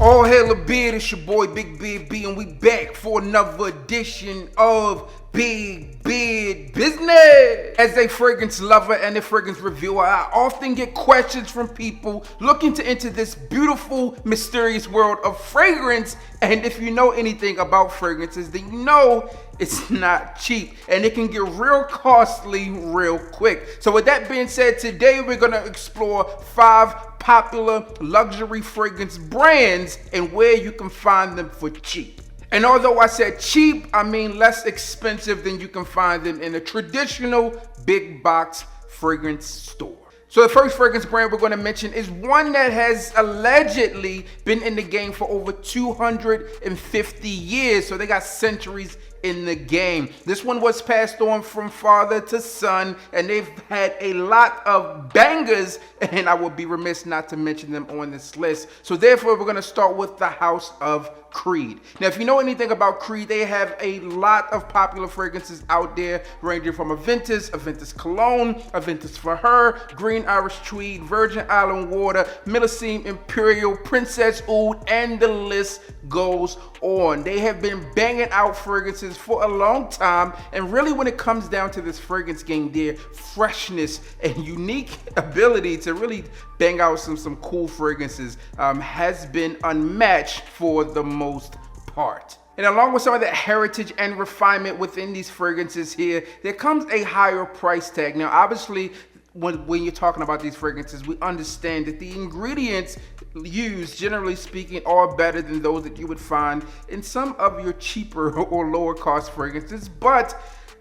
All hail a beard, it's your boy Big Beard B, and we back for another edition of Big Beard Business. As a fragrance lover and a fragrance reviewer, I often get questions from people looking to enter this beautiful, mysterious world of fragrance. And if you know anything about fragrances, then you know it's not cheap and it can get real costly real quick. So with that being said, today we're gonna explore 5 popular luxury fragrance brands and where you can find them for cheap. And although I said cheap, I mean less expensive than you can find them in a traditional big box fragrance store. So the first fragrance brand we're going to mention is one that has allegedly been in the game for over 250 years. So they got centuries in the game. This one was passed on from father to son, and they've had a lot of bangers, and I would be remiss not to mention them on this list. So therefore, we're going to start with the House of Creed. Now, if you know anything about Creed, they have a lot of popular fragrances out there, ranging from Aventus Cologne, Aventus for Her, Green Irish Tweed, Virgin Island Water, Millesime Imperial, Princess Oud, and the list goes on. They have been banging out fragrances for a long time, and really when it comes down to this fragrance game, their freshness and unique ability to really bang out some cool fragrances has been unmatched for the most part. And along with some of that heritage and refinement within these fragrances here, there comes a higher price tag. Now obviously, when you're talking about these fragrances, we understand that the ingredients used, generally speaking, are better than those that you would find in some of your cheaper or lower cost fragrances, but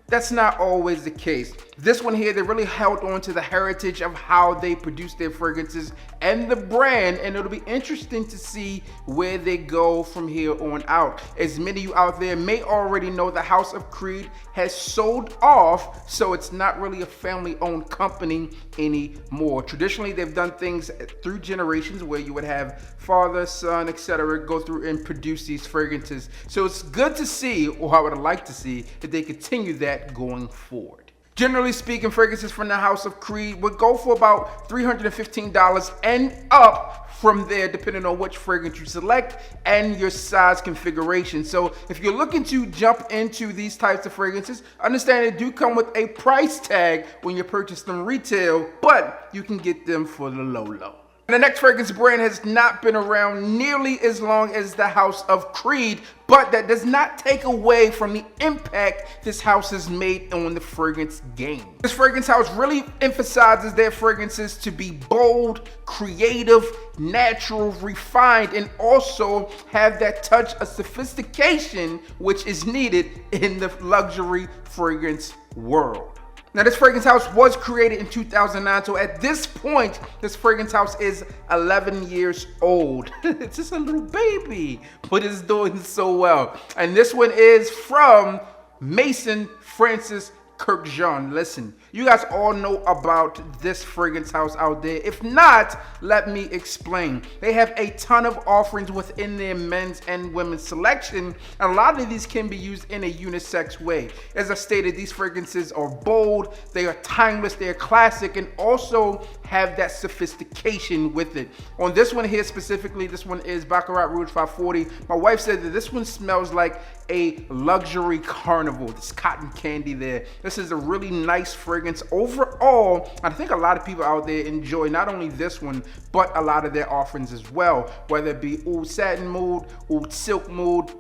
that's not always the case. This one here, they really held on to the heritage of how they produce their fragrances and the brand, and it'll be interesting to see where they go from here on out. As many of you out there may already know, the House of Creed has sold off, so it's not really a family-owned company anymore. Traditionally, they've done things through generations where you would have father, son, etc. go through and produce these fragrances. So it's good to see, or I would like to see, that they continue that going forward. Generally speaking, fragrances from the House of Creed would go for about $315 and up from there, depending on which fragrance you select and your size configuration. So if you're looking to jump into these types of fragrances, understand they do come with a price tag when you purchase them retail, but you can get them for the low. And the next fragrance brand has not been around nearly as long as the House of Creed, but that does not take away from the impact this house has made on the fragrance game. This fragrance house really emphasizes their fragrances to be bold, creative, natural, refined, and also have that touch of sophistication which is needed in the luxury fragrance world. Now, this fragrance house was created in 2009, so at this point, this fragrance house is 11 years old. It's just a little baby, but it's doing so well. And this one is from Maison Francis Kurkdjian. Listen, you guys all know about this fragrance house out there. If not, let me explain. They have a ton of offerings within their men's and women's selection. A lot of these can be used in a unisex way. As I stated, these fragrances are bold, they are timeless, they are classic, and also have that sophistication with it. On this one here specifically, this one is Baccarat Rouge 540. My wife said that this one smells like a luxury carnival. This cotton candy there. This is a really nice fragrance overall. I think a lot of people out there enjoy not only this one, but a lot of their offerings as well, whether it be oud satin mood, oud silk mood.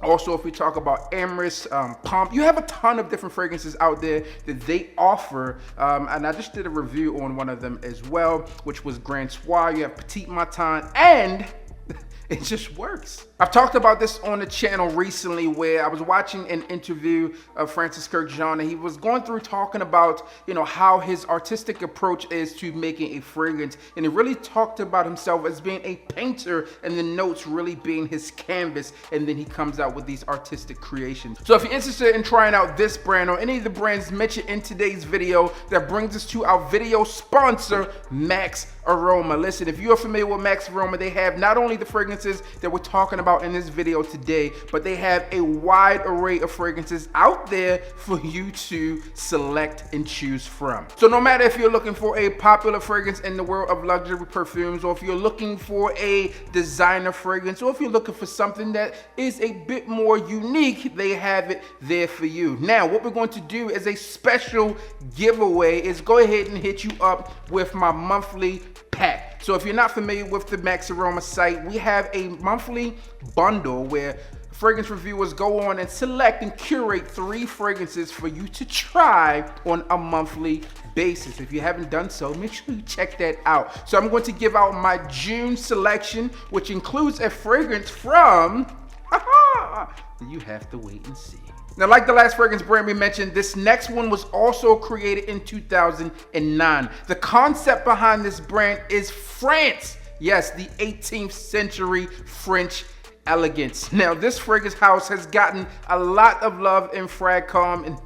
Also, if we talk about Amorous, Pomp, you have a ton of different fragrances out there that they offer. And I just did a review on one of them as well, which was Grand Soir. You have Petit Matin, and it just works. I've talked about this on the channel recently where I was watching an interview of Francis Kurkdjian, and he was going through talking about, how his artistic approach is to making a fragrance. And he really talked about himself as being a painter and the notes really being his canvas. And then he comes out with these artistic creations. So if you're interested in trying out this brand or any of the brands mentioned in today's video, that brings us to our video sponsor, Max Aroma. Listen, if you're familiar with Max Aroma, they have not only the fragrance fragrances that we're talking about in this video today, but they have a wide array of fragrances out there for you to select and choose from. So no matter if you're looking for a popular fragrance in the world of luxury perfumes, or if you're looking for a designer fragrance, or if you're looking for something that is a bit more unique, they have it there for you. Now, what we're going to do as a special giveaway is go ahead and hit you up with my monthly pack. So if you're not familiar with the Max Aroma site, we have a monthly bundle where fragrance reviewers go on and select and curate 3 fragrances for you to try on a monthly basis. If you haven't done so, make sure you check that out. So I'm going to give out my June selection, which includes a fragrance from you have to wait and see. Now, like the last fragrance brand we mentioned, this next one was also created in 2009. The concept behind this brand is France. Yes, the 18th century French elegance. Now, this fragrance house has gotten a lot of love in Fragcom and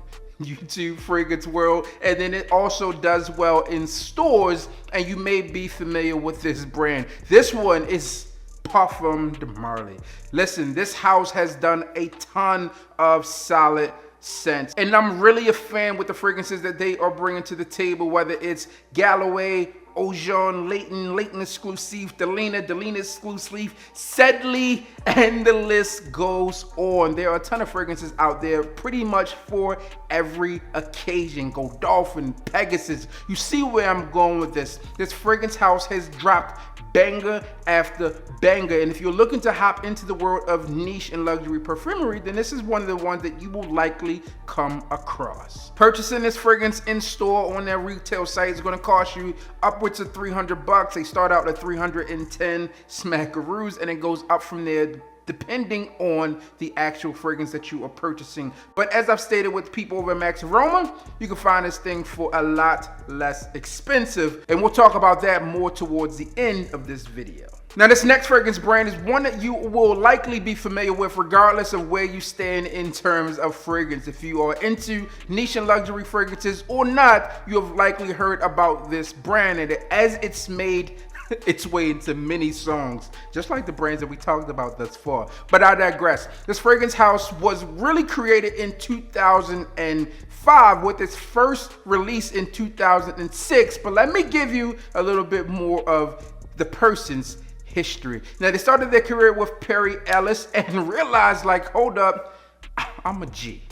YouTube fragrance world, and then it also does well in stores, and you may be familiar with this brand. This one is Parfums de Marly. Listen, this house has done a ton of solid scents, and I'm really a fan with the fragrances that they are bringing to the table, whether it's Galloway, Ojon, Leighton exclusive, Delina exclusive, Sedley, and the list goes on. There are a ton of fragrances out there pretty much for every occasion. Godolphin, Pegasus. You see where I'm going with this. This fragrance house has dropped banger after banger, and if you're looking to hop into the world of niche and luxury perfumery, then this is one of the ones that you will likely come across. Purchasing this fragrance in store on their retail site is going to cost you upwards of $300. They start out at 310 smackaroos, and it goes up from there depending on the actual fragrance that you are purchasing. But as I've stated with people over at Max Aroma, you can find this thing for a lot less expensive, and we'll talk about that more towards the end of this video. Now, this next fragrance brand is one that you will likely be familiar with regardless of where you stand in terms of fragrance. If you are into niche and luxury fragrances or not, you have likely heard about this brand, and as it's made its way into many songs, just like the brands that we talked about thus far. But I digress. This fragrance house was really created in 2005 with its first release in 2006. But let me give you a little bit more of the person's history. Now, they started their career with Perry Ellis and realized, like, hold up, I'm a G.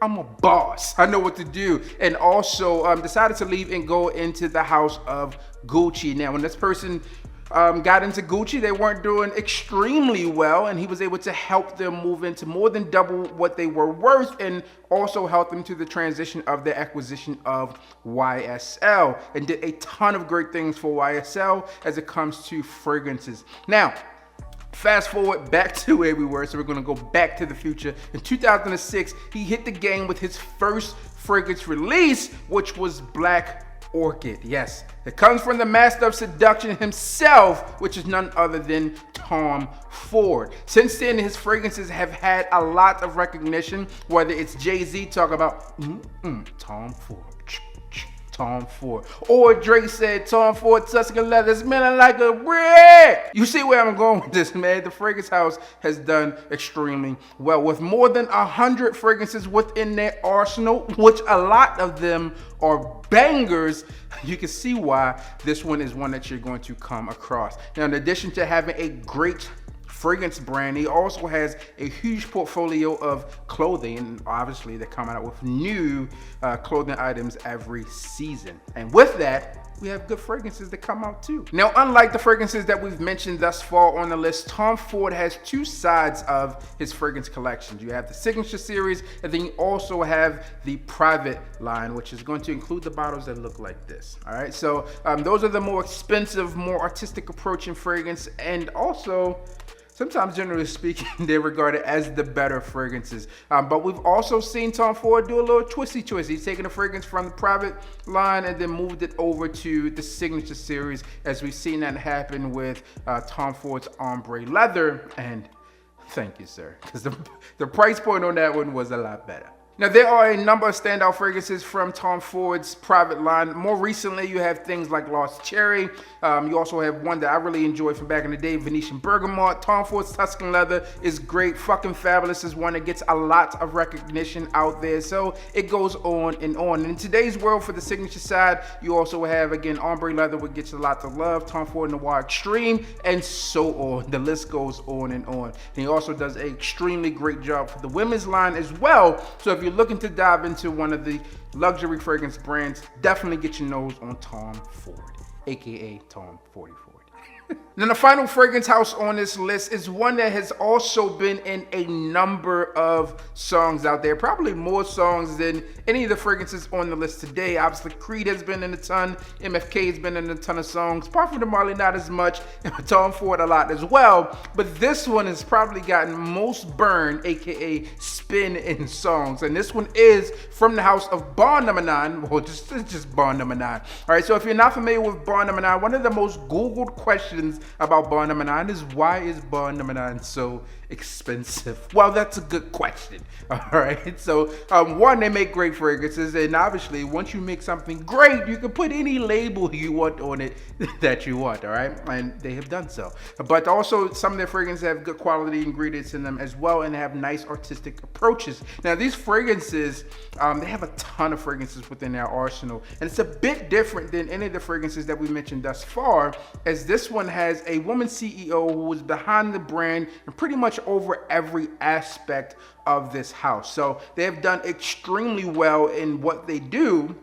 I'm a boss. I know what to do. And also decided to leave and go into the house of Gucci. Now, when this person got into Gucci, they weren't doing extremely well, and he was able to help them move into more than double what they were worth, and also help them to the transition of the acquisition of YSL, and did a ton of great things for YSL as it comes to fragrances. Now, fast forward back to where we were, so we're going to go back to the future. In 2006, he hit the game with his first fragrance release, which was Black Orchid. Yes, it comes from the master of seduction himself, which is none other than Tom Ford. Since then, his fragrances have had a lot of recognition, whether it's Jay-Z talking about Tom Ford. Tom Ford. Or Drake said, Tom Ford Tuscan leather smelling like a brick. You see where I'm going with this, man. The fragrance house has done extremely well with more than 100 fragrances within their arsenal, which a lot of them are bangers. You can see why this one is one that you're going to come across. Now, in addition to having a great fragrance brand, he also has a huge portfolio of clothing, and obviously they're coming out with new clothing items every season. And with that, we have good fragrances that come out too. Now, unlike the fragrances that we've mentioned thus far on the list, Tom Ford has two sides of his fragrance collections. You have the Signature Series, and then you also have the Private line, which is going to include the bottles that look like this. All right, so those are the more expensive, more artistic approach in fragrance, and also sometimes, generally speaking, they're regarded as the better fragrances. But we've also seen Tom Ford do a little twisty. He's taken a fragrance from the Private line and then moved it over to the Signature Series, as we've seen that happen with Tom Ford's Ombre Leather. And thank you, sir, because the price point on that one was a lot better. Now, there are a number of standout fragrances from Tom Ford's private line. More recently, you have things like Lost Cherry. You also have one that I really enjoyed from back in the day, Venetian Bergamot. Tom Ford's Tuscan Leather is great. Fucking Fabulous is one that gets a lot of recognition out there. So it goes on and on. And in today's world, for the signature side, you also have, again, Ombre Leather, which gets a lot of love, Tom Ford Noir Extreme, and so on. The list goes on and on. And he also does an extremely great job for the women's line as well. So if you're looking to dive into one of the luxury fragrance brands, definitely get your nose on Tom Ford, aka Tom 44. Now, the final fragrance house on this list is one that has also been in a number of songs out there, probably more songs than any of the fragrances on the list today. Obviously, Creed has been in a ton, MFK has been in a ton of songs, Parfum de Marly not as much, and Tom Ford a lot as well, but this one has probably gotten most burn, aka spin in songs, and this one is from the house of Barnum 9, well, just Barnum 9. All right, so if you're not familiar with Barnum 9, one of the most Googled questions about Barnum 9 is, why is Barnum 9 so expensive? Well, that's a good question. All right, so one, they make great fragrances, and obviously once you make something great, you can put any label you want on it that you want. All right, and they have done so. But also, some of their fragrances have good quality ingredients in them as well, and they have nice artistic approaches. Now, these fragrances, they have a ton of fragrances within their arsenal, and it's a bit different than any of the fragrances that we mentioned thus far, as this one has a woman CEO who is behind the brand and pretty much over every aspect of this house. So they have done extremely well in what they do,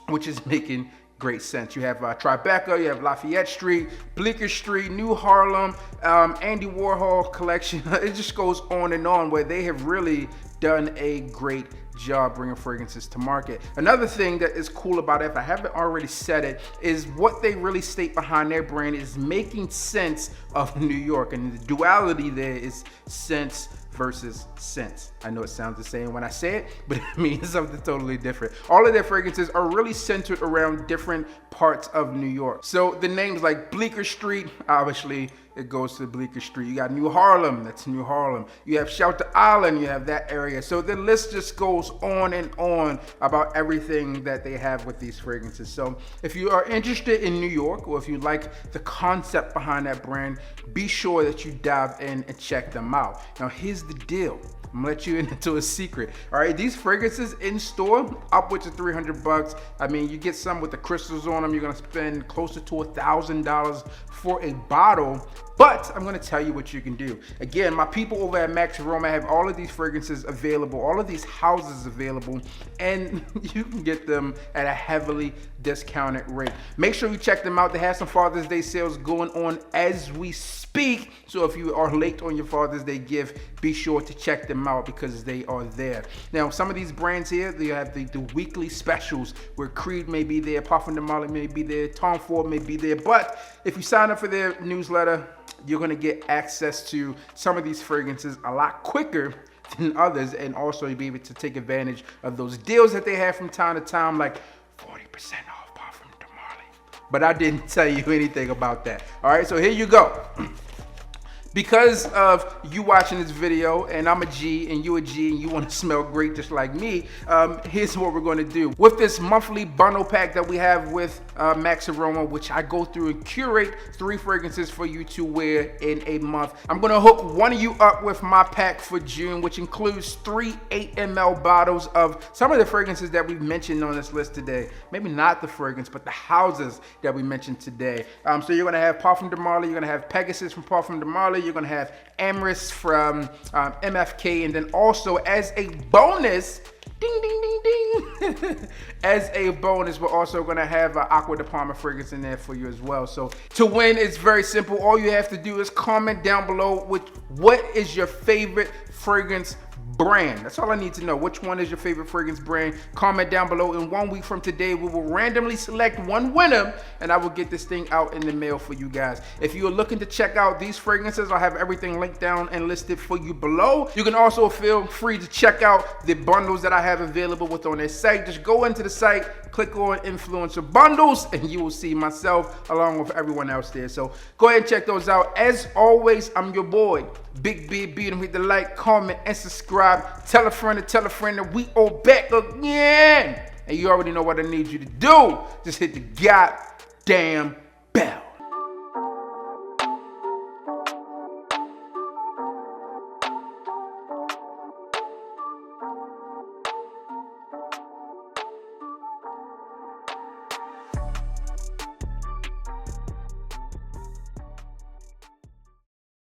which is making great sense. You have Tribeca, you have Lafayette Street, Bleecker Street, New Harlem, Andy Warhol collection. It just goes on and on, where they have really done a great job bringing fragrances to market. Another thing that is cool about it, if I haven't already said it, is what they really state behind their brand is making sense of New York, and the duality there is sense versus scents. I know it sounds the same when I say it, but it means something totally different. All of their fragrances are really centered around different parts of New York. So the names like Bleecker Street, obviously it goes to Bleecker Street. You got New Harlem, that's New Harlem. You have Shelter Island, you have that area. So the list just goes on and on about everything that they have with these fragrances. So if you are interested in New York, or if you like the concept behind that brand, be sure that you dive in and check them out. Now, here's the deal. I'm gonna let you into a secret. All right, these fragrances in store, upwards of $300. I mean, you get some with the crystals on them, you're gonna spend closer to $1,000 for a bottle. But I'm gonna tell you what you can do. Again, my people over at Max Aroma have all of these fragrances available, all of these houses available, and you can get them at a heavily discounted rate. Make sure you check them out. They have some Father's Day sales going on as we speak. So if you are late on your Father's Day gift, be sure to check them out because they are there. Now, some of these brands here, they have the weekly specials where Creed may be there, Parfum de Marly may be there, Tom Ford may be there. But if you sign up for their newsletter, you're gonna get access to some of these fragrances a lot quicker than others, and also you'll be able to take advantage of those deals that they have from time to time, like 40% off Parfum de Marly. But I didn't tell you anything about that. All right, so here you go. Because of you watching this video, and I'm a G and you a G and you want to smell great just like me, here's what we're going to do. With this monthly bundle pack that we have with Max Aroma, which I go through and curate 3 fragrances for you to wear in a month, I'm going to hook one of you up with my pack for June, which includes 3 8 ml bottles of some of the fragrances that we've mentioned on this list today. Maybe not the fragrance, but the houses that we mentioned today. So you're going to have Parfum de Marly, you're going to have Pegasus from Parfum de Marly, you're going to have Amorous from MFK, and then also as a bonus, ding, ding, ding, ding. As a bonus, we're also going to have an Aqua de Palma fragrance in there for you as well. So to win, it's very simple. All you have to do is comment down below what is your favorite fragrance brand. That's all I need to know. Which one is your favorite fragrance brand? Comment down below. In 1 week from today, we will randomly select one winner, and I will get this thing out in the mail for you guys. If you are looking to check out these fragrances, I'll have everything linked down and listed for you below. You can also feel free to check out the bundles that I have available with on their site. Just go into the site, click on Influencer Bundles, and you will see myself along with everyone else there. So go ahead and check those out. As always, I'm your boy, Big B. Beat 'em. Hit the like, comment, and subscribe. subscribe, tell a friend that we all back again. And you already know what I need you to do. Just hit the goddamn bell.